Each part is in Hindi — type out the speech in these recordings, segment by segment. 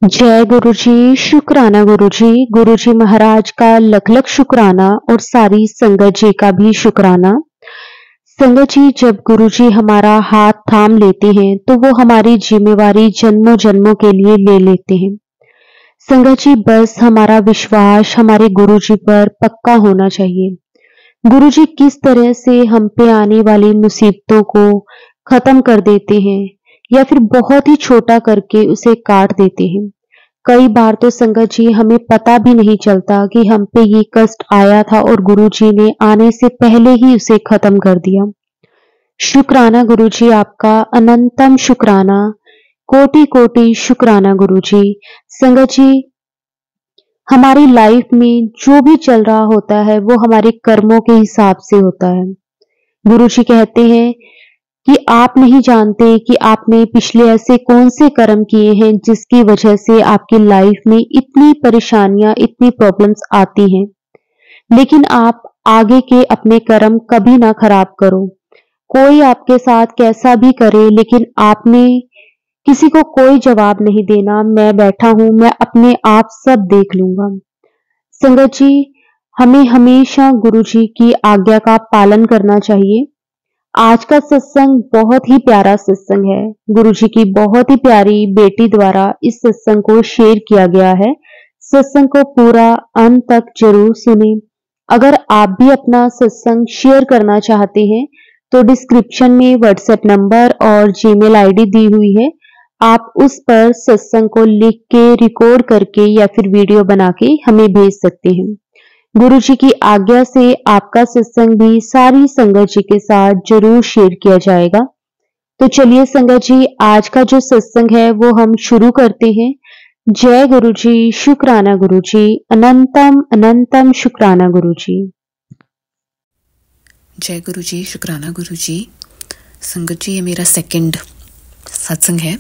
जय गुरु जी, शुक्राना गुरु जी। गुरु जी महाराज का लख लख शुक्राना और सारी संगत जी का भी शुक्राना। संगत जी, जब गुरु जी हमारा हाथ थाम लेते हैं तो वो हमारी जिम्मेवारी जन्मों जन्मों के लिए ले लेते हैं। संगत जी, बस हमारा विश्वास हमारे गुरु जी पर पक्का होना चाहिए। गुरु जी किस तरह से हम पे आने वाली मुसीबतों को खत्म कर देते हैं या फिर बहुत ही छोटा करके उसे काट देते हैं। कई बार तो संगत जी हमें पता भी नहीं चलता कि हम पे ये कष्ट आया था और गुरु जी ने आने से पहले ही उसे खत्म कर दिया। शुक्राना गुरु जी, आपका अनंतम शुक्राना, कोटि कोटि शुक्राना गुरु जी। संगत जी, हमारी लाइफ में जो भी चल रहा होता है वो हमारे कर्मों के हिसाब से होता है। गुरु जी कहते हैं कि आप नहीं जानते कि आपने पिछले ऐसे कौन से कर्म किए हैं जिसकी वजह से आपकी लाइफ में इतनी परेशानियां, इतनी प्रॉब्लम्स आती हैं। लेकिन आप आगे के अपने कर्म कभी ना खराब करो। कोई आपके साथ कैसा भी करे, लेकिन आपने किसी को कोई जवाब नहीं देना। मैं बैठा हूं, मैं अपने आप सब देख लूंगा। संगत जी, हमें हमेशा गुरु जी की आज्ञा का पालन करना चाहिए। आज का सत्संग बहुत ही प्यारा सत्संग है। गुरु जी की बहुत ही प्यारी बेटी द्वारा इस सत्संग को शेयर किया गया है। सत्संग को पूरा अंत तक जरूर सुने। अगर आप भी अपना सत्संग शेयर करना चाहते हैं तो डिस्क्रिप्शन में व्हाट्सएप नंबर और जीमेल आईडी दी हुई है। आप उस पर सत्संग को लिख के, रिकॉर्ड करके या फिर वीडियो बना के हमें भेज सकते हैं। गुरु जी की आज्ञा से आपका सत्संग भी सारी संगत जी के साथ जरूर शेयर किया जाएगा। तो चलिए संगत जी, आज का जो सत्संग है वो हम शुरू करते हैं। जय गुरु जी, शुक्राना गुरु जी, अनंतम अनंतम शुक्राना गुरु जी। जय गुरु जी, शुक्राना गुरु जी। संगत जी, ये मेरा सेकंड सत्संग है।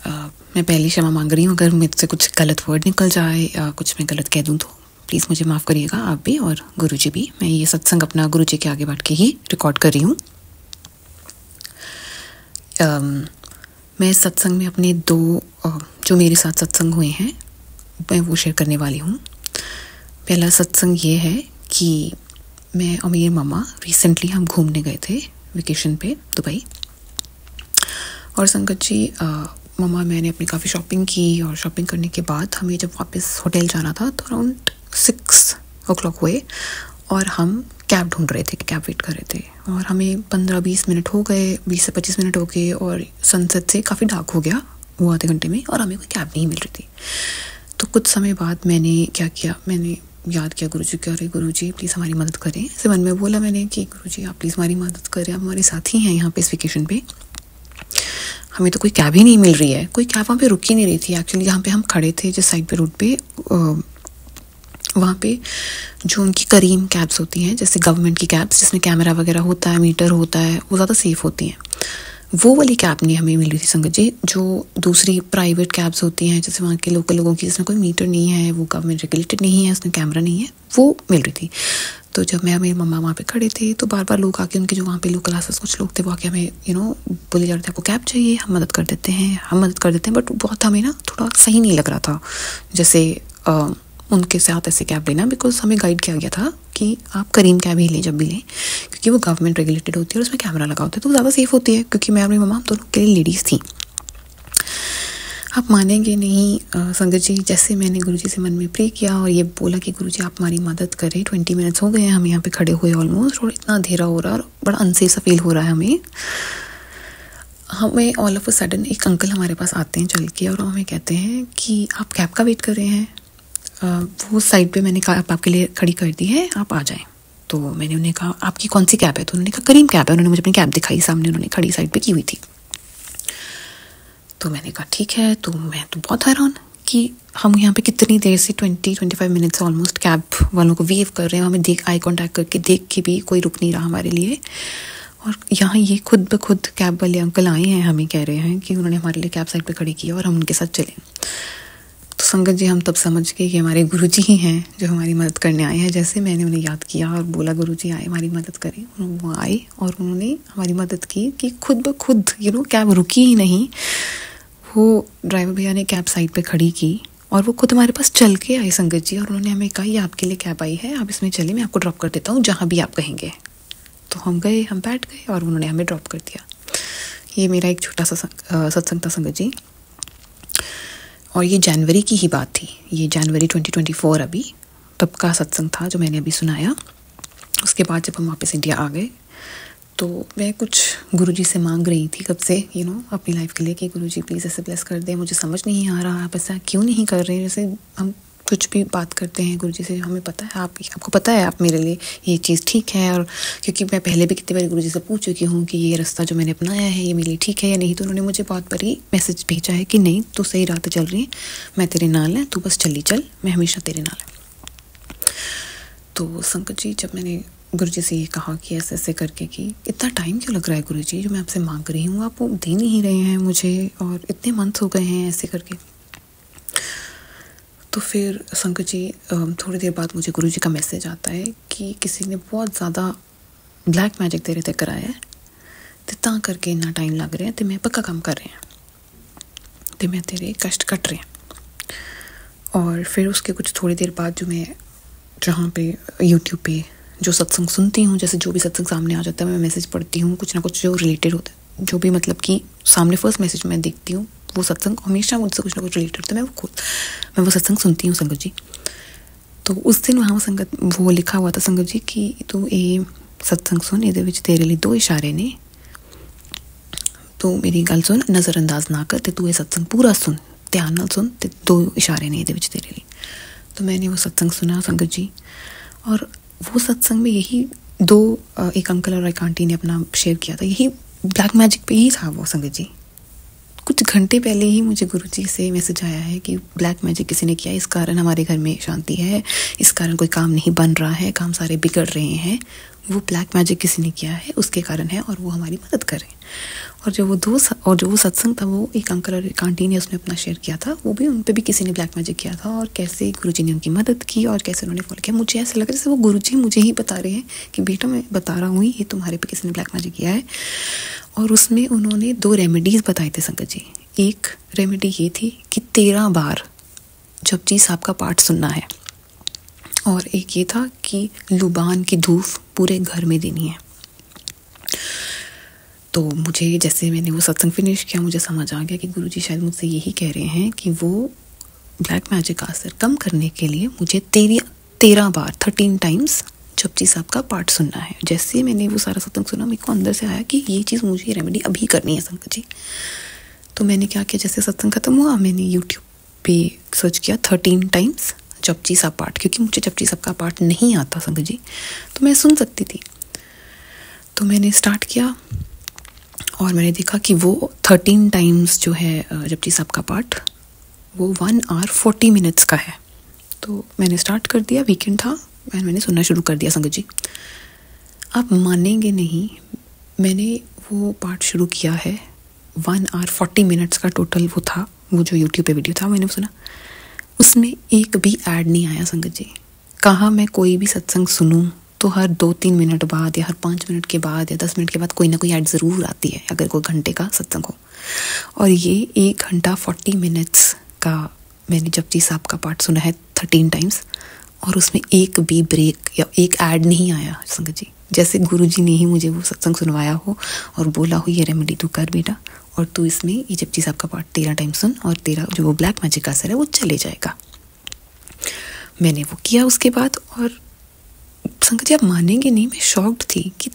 मैं पहली क्षमा मांग रही हूँ अगर मुझसे कुछ गलत वर्ड निकल जाए या कुछ मैं गलत कह दूँ तो प्लीज़ मुझे माफ़ करिएगा, आप भी और गुरु जी भी। मैं ये सत्संग अपना गुरु जी के आगे बैठ के ही रिकॉर्ड कर रही हूँ। मैं सत्संग में अपने दो जो मेरे साथ सत्संग हुए हैं मैं वो शेयर करने वाली हूँ। पहला सत्संग ये है कि मैं और मेरी मम्मा रिसेंटली हम घूमने गए थे वेकेशन पे दुबई। और संगत जी, मम्मा मैंने अपनी काफ़ी शॉपिंग की और शॉपिंग करने के बाद हमें जब वापस होटल जाना था तो अराउंड 6 o'clock हुए और हम कैब ढूंढ रहे थे, कैब वेट कर रहे थे और हमें 15-20 मिनट हो गए, 20 से 25 मिनट हो गए और सनसेट से काफ़ी डार्क हो गया वो आधे घंटे में और हमें कोई कैब नहीं मिल रही थी। तो कुछ समय बाद मैंने क्या किया, मैंने याद किया गुरु जी को, अरे गुरु जी प्लीज़ हमारी मदद करें। ऐसे मन में बोला मैंने कि गुरु जी आप प्लीज़ हमारी मदद करें, आप हमारे साथी हैं यहाँ पे इस वेकेशन पे, हमें तो कोई कैब ही नहीं मिल रही है। कोई कैब वहाँ पे रुक ही नहीं रही थी। एक्चुअली जहाँ पे हम खड़े थे जिस साइड पे रूट पे, वहाँ पे जो उनकी करीम कैब्स होती हैं, जैसे गवर्नमेंट की कैब्स जिसमें कैमरा वगैरह होता है, मीटर होता है, वो ज़्यादा सेफ़ होती हैं। वो वाली कैब नहीं हमें मिल रही थी संगत जी। जो दूसरी प्राइवेट कैब्स होती हैं जैसे वहाँ के लोकल लोगों की, जिसमें कोई मीटर नहीं है, वो गवर्नमेंट रेगुलेटेड नहीं है, उसमें कैमरा नहीं है, वो मिल रही थी। तो जब मैं मेरी मम्मा वहाँ पे खड़े थे तो बार बार लोग आके, उनके जो वहाँ पे लोकल आसपास कुछ लोग थे वो आके हमें बोले जा रहे थे आपको कैब चाहिए, हम मदद कर देते हैं। बट बहुत हमें ना थोड़ा सही नहीं लग रहा था जैसे उनके साथ ऐसे कैब लेना, बिकॉज हमें गाइड किया गया था कि आप करीम कैब ही लें जब भी लें, क्योंकि वो गवर्नमेंट रेगुलेटेड होती है और उसमें कैमरा लगा होता है तो वो ज़्यादा सेफ़ होती है। क्योंकि मैं और मेरी मम्मा हम दोनों के लिए लेडीज़ थी। आप मानेंगे नहीं संगत जी, जैसे मैंने गुरुजी से मन में प्रे किया और ये बोला कि गुरुजी आप हमारी मदद करें, 20 मिनट्स हो गए हैं हमें यहाँ पे खड़े हुए ऑलमोस्ट, और इतना अंधेरा हो रहा है और बड़ा अनसेफ सा फील हो रहा है हमें ऑल ऑफ अ सडन एक अंकल हमारे पास आते हैं चल के और हमें कहते हैं कि आप कैब का वेट कर रहे हैं, वो साइड पे मैंने कहा आपके लिए खड़ी कर दी है, आप आ जाएं। तो मैंने उन्हें कहा आपकी कौन सी कैब है, तो उन्होंने कहा करीम कैब है। उन्होंने मुझे अपनी कैब दिखाई, सामने उन्होंने खड़ी साइड पे की हुई थी। तो मैंने कहा ठीक है। तो मैं तो बहुत हैरान कि हम यहाँ पे कितनी देर से 20-25 मिनट से ऑलमोस्ट कैब वालों को वेव कर रहे हैं, हमें आई कांटेक्ट करके देख के भी कोई रुक नहीं रहा हमारे लिए। और यहाँ ये खुद ब खुद कैब वाले अंकल आए हैं, हमें कह रहे हैं कि उन्होंने हमारे लिए कैब साइड पे खड़ी की और हम उनके साथ चले। तो संगत जी, हम तब समझ गए कि हमारे गुरुजी ही हैं जो हमारी मदद करने आए हैं। जैसे मैंने उन्हें याद किया और बोला गुरुजी आए हमारी मदद करें, वो आए और उन्होंने हमारी मदद की कि खुद ब खुद कैब रुकी ही नहीं, वो ड्राइवर भैया ने कैब साइड पे खड़ी की और वो खुद हमारे पास चल के आई संगत जी, और उन्होंने हमें कहा ये आपके लिए कैब आई है, आप इसमें चलिए, मैं आपको ड्रॉप कर देता हूँ जहाँ भी आप कहेंगे। तो हम गए, हम बैठ गए और उन्होंने हमें ड्रॉप कर दिया। ये मेरा एक छोटा सा सत्संग था संगत जी, और ये जनवरी की ही बात थी, ये जनवरी 2024 अभी तब का सत्संग था जो मैंने अभी सुनाया। उसके बाद जब हम वापस इंडिया आ गए तो मैं कुछ गुरुजी से मांग रही थी कब से अपनी लाइफ के लिए कि गुरुजी प्लीज़ ऐसे ब्लेस कर दें, मुझे समझ नहीं आ रहा आप ऐसा क्यों नहीं कर रहे। जैसे हम कुछ भी बात करते हैं गुरुजी से, हमें पता है आपको पता है आप मेरे लिए ये चीज़ ठीक है, और क्योंकि मैं पहले भी कितनी बार गुरुजी से पूछ चुकी हूँ कि ये रास्ता जो मैंने अपनाया है ये मेरे लिए ठीक है या नहीं, तो उन्होंने मुझे बहुत बारी मैसेज भेजा है कि नहीं तू सही राह चल रही है, मैं तेरे नाल है, तू बस चली चल, मैं हमेशा तेरे नाल है। तो संकट जी जब मैंने गुरुजी से ये कहा कि ऐसे ऐसे करके कि इतना टाइम क्यों लग रहा है गुरुजी, जो मैं आपसे मांग रही हूँ आप वो दे नहीं रहे हैं मुझे, और इतने मंथ हो गए हैं ऐसे करके। तो फिर संकट जी थोड़ी देर बाद मुझे गुरुजी का मैसेज आता है कि किसी ने बहुत ज़्यादा ब्लैक मैजिक तेरे ते कराया है, तो ता करके इतना टाइम लग रहा है, तो मैं पक्का काम कर रहे हैं, तो मैं तेरे कष्ट कट रहे हैं। और फिर उसके कुछ थोड़ी देर बाद जो मैं जहाँ पे यूट्यूब पे जो सत्संग सुनती हूँ, जैसे जो भी सत्संग सामने आ जाता है मैं मैसेज पढ़ती हूँ, कुछ ना कुछ जो रिलेटेड होता है, जो भी मतलब कि सामने फर्स्ट मैसेज मैं देखती हूँ वो सत्संग हमेशा मुझसे कुछ ना कुछ रिलेटेड होता है, मैं वो सत्संग सुनती हूँ संगत जी। तो उस दिन वहाँ वो लिखा हुआ था संगत जी कि तू ये सत्संग सुन, ये तेरे लिए 2 इशारे ने, तो मेरी गल सुन, नज़रअंदाज ना कर, ते तू ये सत्संग पूरा सुन, ध्यान नाल सुन, ते 2 इशारे ने ये तेरे लिए। तो मैंने वो सत्संग सुना संगत जी, और वो सत्संग में यही 2 एक अंकल और एक आंटी ने अपना शेयर किया था, यही ब्लैक मैजिक पे ही था वो संगत जी। कुछ घंटे पहले ही मुझे गुरुजी से मैसेज आया है कि ब्लैक मैजिक किसी ने किया, इस कारण हमारे घर में शांति है, इस कारण कोई काम नहीं बन रहा है, काम सारे बिगड़ रहे हैं, वो ब्लैक मैजिक किसी ने किया है उसके कारण है, और वो हमारी मदद कर रहे हैं। और जो वो सत्संग था वो एक अंकल और एक आंटी ने उसमें अपना शेयर किया था, वो भी उन पर भी किसी ने ब्लैक मैजिक किया था, और कैसे गुरुजी ने उनकी मदद की और कैसे उन्होंने फॉलो किया। मुझे ऐसा लग रहा है जैसे वो गुरुजी मुझे ही बता रहे हैं कि बेटा मैं बता रहा हूँ ये तुम्हारे पे किसी ने ब्लैक मैजिक किया है। और उसमें उन्होंने 2 रेमेडीज़ बताए थे संगत जी। एक रेमेडी ये थी कि 13 बार जपजी साहब का पाठ सुनना है, और एक ये था कि लुबान की धूप पूरे घर में देनी है। तो मुझे जैसे मैंने वो सत्संग फिनिश किया मुझे समझ आ गया कि गुरुजी शायद मुझसे यही कह रहे हैं कि वो ब्लैक मैजिक का असर कम करने के लिए मुझे 13 बार 13 टाइम्स जपजी साहब का पाठ सुनना है। जैसे मैंने वो सारा सत्संग सुना मेरे को अंदर से आया कि ये चीज़ मुझे ये रेमेडी अभी करनी है संगत जी। तो मैंने क्या किया, जैसे सत्संग खत्म हुआ मैंने यूट्यूब पे सर्च किया 13 टाइम्स जपजी साहब पाठ, क्योंकि मुझे जपजी साहब का पाठ नहीं आता संगत जी, तो मैं सुन सकती थी। तो मैंने स्टार्ट किया और मैंने देखा कि वो 13 टाइम्स जो है जपजी साहब का पाठ वो 1 hour 40 minutes का है। तो मैंने स्टार्ट कर दिया, वीकेंड था, मैंने सुनना शुरू कर दिया संगत जी। आप मानेंगे नहीं, मैंने वो पाठ शुरू किया है, 1 hour 40 minutes का टोटल वो था, वो जो यूट्यूब पे वीडियो था मैंने सुना, उसमें एक भी ऐड नहीं आया संगत जी। कहाँ मैं कोई भी सत्संग सुनूं तो हर 2-3 मिनट बाद या हर 5 मिनट के बाद या 10 मिनट के बाद कोई ना कोई ऐड ज़रूर आती है अगर कोई घंटे का सत्संग हो। और ये 1 घंटा 40 मिनट्स का मैंने जपजी साहब का पाठ सुना है 13 टाइम्स, और उसमें एक भी ब्रेक या एक ऐड नहीं आया संगत जी। जैसे गुरुजी ने ही मुझे वो सत्संग सुनवाया हो और बोला हो ये रेमेडी तू कर बेटा, और तू इसमें ये जपजी साहब का पाठ 13 टाइम सुन, और तेरा जो वो ब्लैक मैजिक का असर है वो चले जाएगा। मैंने वो किया उसके बाद, और संगत जी आप मानेंगे नहीं, मैं शॉक्ड थी कि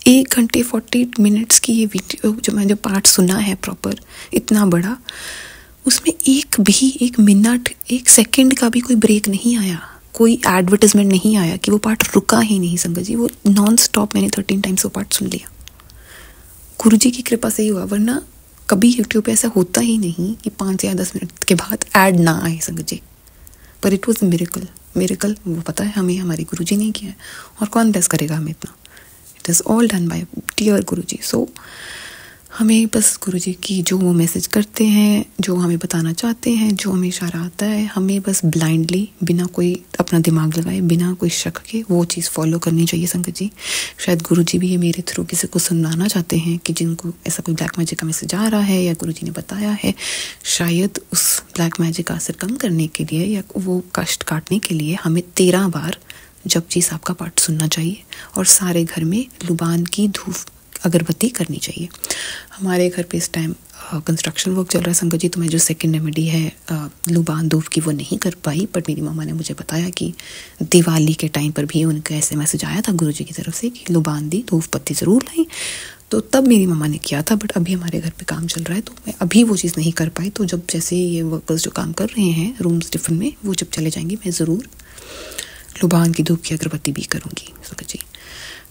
1 घंटे 40 मिनट्स की ये वीडियो जो मैंने पार्ट सुना है प्रॉपर इतना बड़ा, उसमें एक मिनट 1 सेकंड का भी कोई ब्रेक नहीं आया, कोई एडवर्टाइजमेंट नहीं आया कि वो पार्ट रुका ही नहीं संगत जी। वो नॉन स्टॉप मैंने 13 टाइम्स वो पार्ट सुन लिया। गुरुजी की कृपा से ही हुआ, वरना कभी यूट्यूब पे ऐसा होता ही नहीं कि 5 या 10 मिनट के बाद ऐड ना आए संगत जी। पर इट वॉज मिरेकल वो पता है हमें, हमारे गुरुजी ने किया है, और कौन ब्लेस करेगा हमें इतना। It is all done by dear Guruji. So हमें बस गुरुजी की जो वो मैसेज करते हैं, जो हमें बताना चाहते हैं, जो हमें इशारा आता है, हमें बस ब्लाइंडली बिना कोई अपना दिमाग लगाए, बिना कोई शक के वो चीज़ फॉलो करनी चाहिए संगत जी। शायद गुरुजी भी ये मेरे थ्रू किसी को सुनाना चाहते हैं कि जिनको ऐसा कोई ब्लैक मैजिक का मैसेज आ रहा है या गुरुजी ने बताया है, शायद उस ब्लैक मैजिक का असर कम करने के लिए या वो कष्ट काटने के लिए हमें 13 बार जपजी साहब का पाठ सुनना चाहिए और सारे घर में लुबान की धूप अगरबत्ती करनी चाहिए। हमारे घर पे इस टाइम कंस्ट्रक्शन वर्क चल रहा है संगत जी, तो मैं जो सेकंड रेमेडी है लुबान धूप की वो नहीं कर पाई, बट मेरी मामा ने मुझे बताया कि दिवाली के टाइम पर भी उनका ऐसे मैसेज आया था गुरुजी की तरफ से कि लुबान दी धूप पत्ती ज़रूर लाई, तो तब मेरी मामा ने किया था। बट अभी हमारे घर पे काम चल रहा है तो मैं अभी वो चीज़ नहीं कर पाई। तो जब जैसे ये वर्कर्स जो काम कर रहे हैं रूम्स टिफिन में, वो जब चले जाएंगे मैं ज़रूर लुबान की धूप की अगरबत्ती भी करूँगी संगत जी।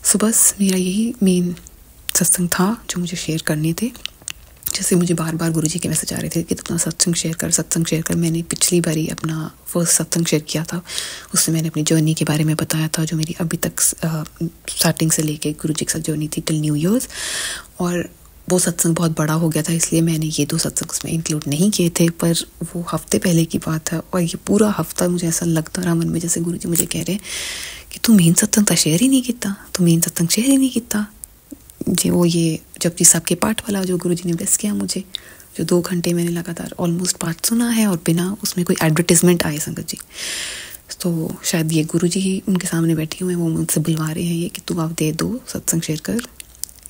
सो बस मेरा यही मेन सत्संग था जो मुझे शेयर करने थे। जैसे मुझे बार बार गुरुजी के मैसेज आ रहे थे कि अपना सत्संग शेयर कर। मैंने पिछली बारी अपना फर्स्ट सत्संग शेयर किया था, उसमें मैंने अपनी जर्नी के बारे में बताया था, जो मेरी अभी तक स्टार्टिंग से लेके गुरुजी के साथ जर्नी थी टिल न्यू ईयर्स। और वो सत्संग बहुत बड़ा हो गया था, इसलिए मैंने ये 2 सत्संग उसमें इंक्लूड नहीं किए थे। पर वो हफ्ते पहले की बात है और ये पूरा हफ्ता मुझे ऐसा लगता रहा मन में जैसे गुरुजी मुझे कह रहे कि तू मेन सत्संग तो शेयर ही नहीं किया जी। वो ये जपजी साहब के पाठ वाला जो गुरुजी ने ब्लेस किया मुझे, जो 2 घंटे मैंने लगातार ऑलमोस्ट पाठ सुना है और बिना उसमें कोई एडवर्टिजमेंट आए संगत जी। तो शायद ये गुरुजी ही उनके सामने बैठी हुए हैं, वो मुझसे बुलवा रहे हैं ये कि तू आप दे दो सत्संग शेयर कर।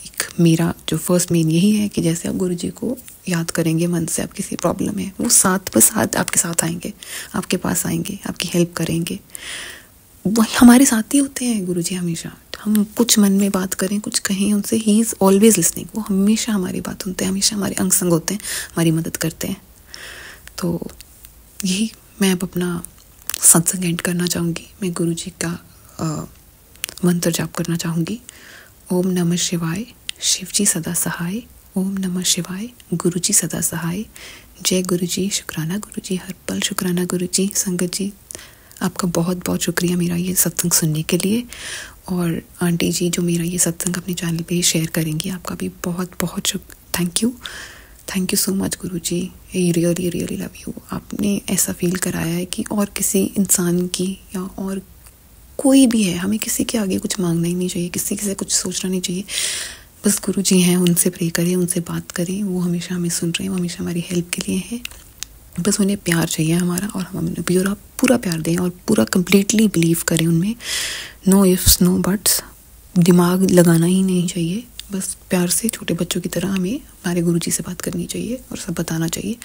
एक मेरा जो फर्स्ट मेन यही है कि जैसे आप गुरुजी को याद करेंगे मन से, आप किसी प्रॉब्लम है वो साथ बसाथ आपके साथ आएंगे, आपके पास आएंगे, आपकी हेल्प करेंगे। वही हमारे साथ ही होते हैं गुरुजी हमेशा। हम कुछ मन में बात करें, कुछ कहें उनसे, ही इज़ ऑलवेज लिसनिंग। वो हमेशा हमारी बात सुनते हैं, हमेशा हमारे अंग संग होते हैं, हमारी मदद करते हैं। तो यही मैं अब अपना सत्संग एंड करना चाहूँगी। मैं गुरुजी का मंत्र जाप करना चाहूँगी। ओम नमः शिवाय, शिवजी सदा सहाय। ओम नमः शिवाय, गुरुजी सदा सहाय। जय गुरुजी, शुक्राना गुरुजी, हर पल शुक्राना गुरुजी। संगत जी आपका बहुत बहुत शुक्रिया मेरा ये सत्संग सुनने के लिए। और आंटी जी जो मेरा ये सत्संग अपने चैनल पे शेयर करेंगी, आपका भी बहुत बहुत thank you so much Guruji. I really really love you. आपने ऐसा फील कराया है कि और किसी इंसान की या और कोई भी है, हमें किसी के आगे कुछ मांगना ही नहीं चाहिए, किसी से कुछ सोचना नहीं चाहिए। बस गुरुजी हैं, उनसे प्रे करें, उनसे बात करें, वो हमेशा हमें सुन रहे हैं, वो हमेशा हमारी हेल्प के लिए है। बस उन्हें प्यार चाहिए हमारा, और हम उन्हें पूरा प्यार दें और पूरा कंप्लीटली बिलीव करें उनमें। नो इफ्स नो बट्स, दिमाग लगाना ही नहीं चाहिए। बस प्यार से छोटे बच्चों की तरह हमें हमारे गुरुजी से बात करनी चाहिए और सब बताना चाहिए,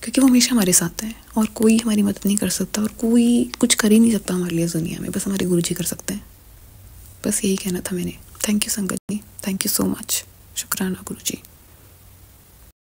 क्योंकि वो हमेशा हमारे साथ हैं और कोई हमारी मदद नहीं कर सकता और कोई कुछ कर ही नहीं सकता हमारे लिए दुनिया में, बस हमारे गुरुजी कर सकते हैं। बस यही कहना था मैंने। थैंक यू संगत जी, थैंक यू सो मच। शुक्राना गुरुजी।